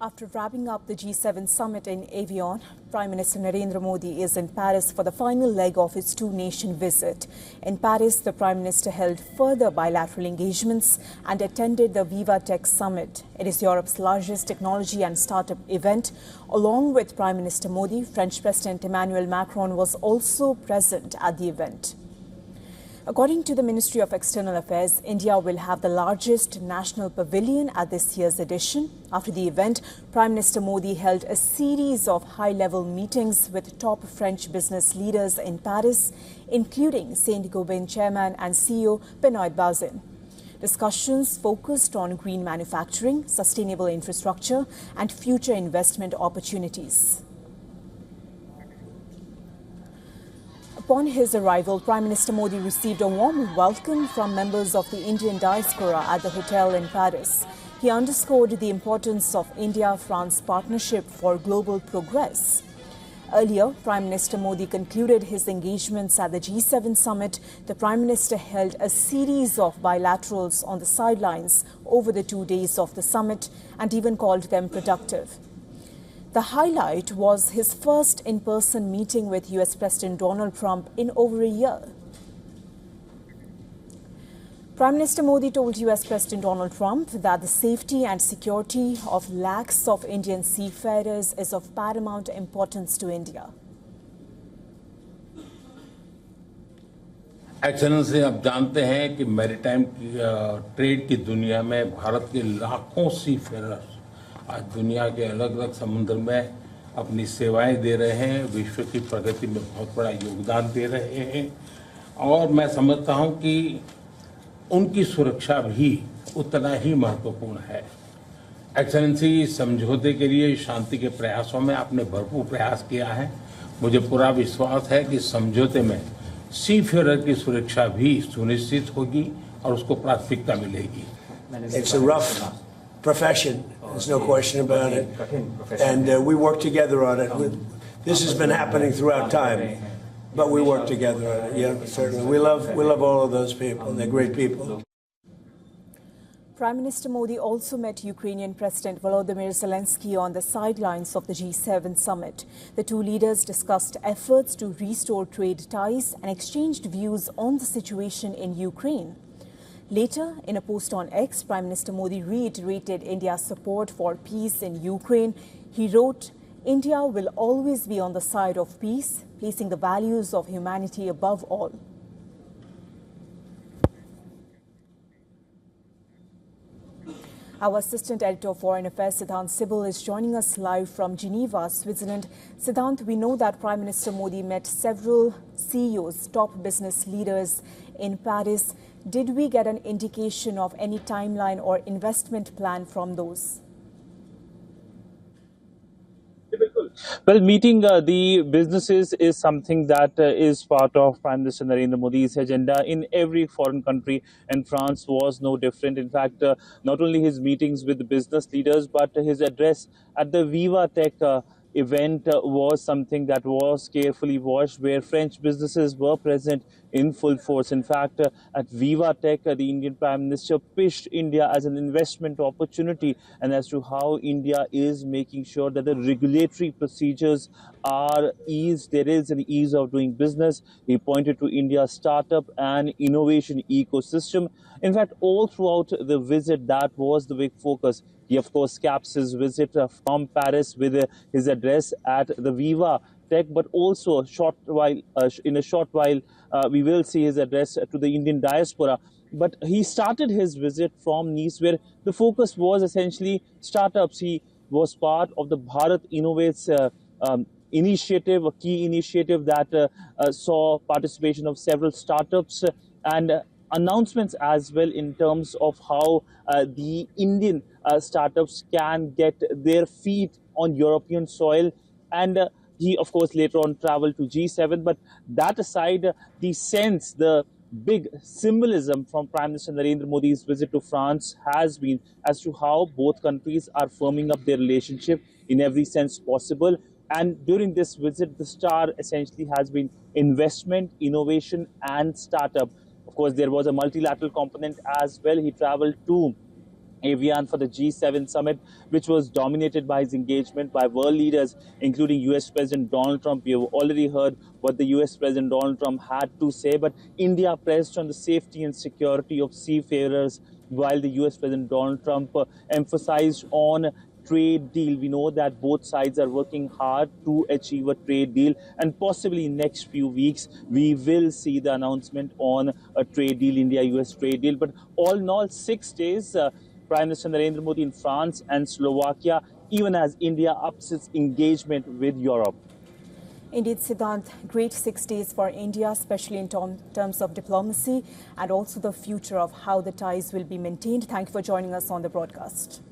After wrapping up the G7 summit in Evian, Prime Minister Narendra Modi is in Paris for the final leg of his two-nation visit. In Paris, the Prime Minister held further bilateral engagements and attended the VivaTech summit. It is Europe's largest technology and startup event. Along with Prime Minister Modi, French President Emmanuel Macron was also present at the event. According to the Ministry of External Affairs, India will have the largest national pavilion at this year's edition. After the event, Prime Minister Modi held a series of high-level meetings with top French business leaders in Paris, including Saint-Gobain chairman and CEO Benoit Bazin. Discussions focused on green manufacturing, sustainable infrastructure, and future investment opportunities. Upon his arrival, Prime Minister Modi received a warm welcome from members of the Indian diaspora at the hotel in Paris. He underscored the importance of India-France partnership for global progress. Earlier, Prime Minister Modi concluded his engagements at the G7 summit. The Prime Minister held a series of bilaterals on the sidelines over the 2 days of the summit and even called them productive. The highlight was his first in-person meeting with US President Donald Trump in over a year. Prime Minister Modi told US President Donald Trump that the safety and security of lakhs of Indian seafarers is of paramount importance to India. Excellency, आप जानते हैं कि maritime trade की दुनिया में भारत के लाखों seafarers आज दुनिया के अलग अलग समुद्र में अपनी सेवाएं दे रहे हैं, विश्व की प्रगति में बहुत बड़ा योगदान दे रहे हैं और मैं समझता हूं कि उनकी सुरक्षा भी उतना ही महत्वपूर्ण है। एक्सेलेंसी, समझौते के लिए शांति के प्रयासों में आपने भरपूर प्रयास किया है। मुझे पूरा विश्वास है कि समझौते में सीफेरर की सुरक्षा भी सुनिश्चित होगी और उसको प्राथमिकता मिलेगी। It's a rough profession, there's no question about it, and we work together on it. This has been happening throughout time, but we work together on it. Yeah, certainly. We love all of those people. They're great people. Prime Minister Modi also met Ukrainian President Volodymyr Zelensky on the sidelines of the G7 summit. The two leaders discussed efforts to restore trade ties and exchanged views on the situation in Ukraine. Later, in a post on X, Prime Minister Modi reiterated India's support for peace in Ukraine. He wrote, "India will always be on the side of peace, placing the values of humanity above all." Our Assistant Editor of Foreign Affairs, Siddhant Sibal, is joining us live from Geneva, Switzerland. Siddhant, we know that Prime Minister Modi met several CEOs, top business leaders in Paris. Did we get an indication of any timeline or investment plan from those? Well, meeting the businesses is something that is part of Prime Minister Narendra Modi's agenda in every foreign country, and France was no different. In fact, not only his meetings with the business leaders, but his address at the VivaTech event was something that was carefully watched, where French businesses were present in full force. In fact, at VivaTech, the Indian Prime Minister pitched India as an investment opportunity and as to how India is making sure that the regulatory procedures are eased. There is an ease of doing business. He pointed to India's startup and innovation ecosystem. In fact, all throughout the visit, that was the big focus. He, of course, caps his visit from Paris with his address at the VivaTech, but also in a short while, we will see his address to the Indian diaspora. But he started his visit from Nice, where the focus was essentially startups. He was part of the Bharat Innovates initiative, a key initiative that saw participation of several startups and announcements as well in terms of how the Indian startups can get their feet on European soil. And he, of course, later on traveled to G7. But that aside, the sense, the big symbolism from Prime Minister Narendra Modi's visit to France has been as to how both countries are firming up their relationship in every sense possible. And during this visit, the star essentially has been investment, innovation, and startup. Of course, there was a multilateral component as well. He traveled to Evian for the G7 summit, which was dominated by his engagement by world leaders, including US President Donald Trump. We have already heard what the US President Donald Trump had to say, but India pressed on the safety and security of seafarers, while the US President Donald Trump emphasized on trade deal. We know that both sides are working hard to achieve a trade deal, and possibly in next few weeks we will see the announcement on a trade deal, India-US trade deal. But all in all, 6 days, Prime Minister Narendra Modi in France and Slovakia, even as India ups its engagement with Europe. Indeed, Siddhant, great 6 days for India, especially in terms of diplomacy and also the future of how the ties will be maintained. Thank you for joining us on the broadcast.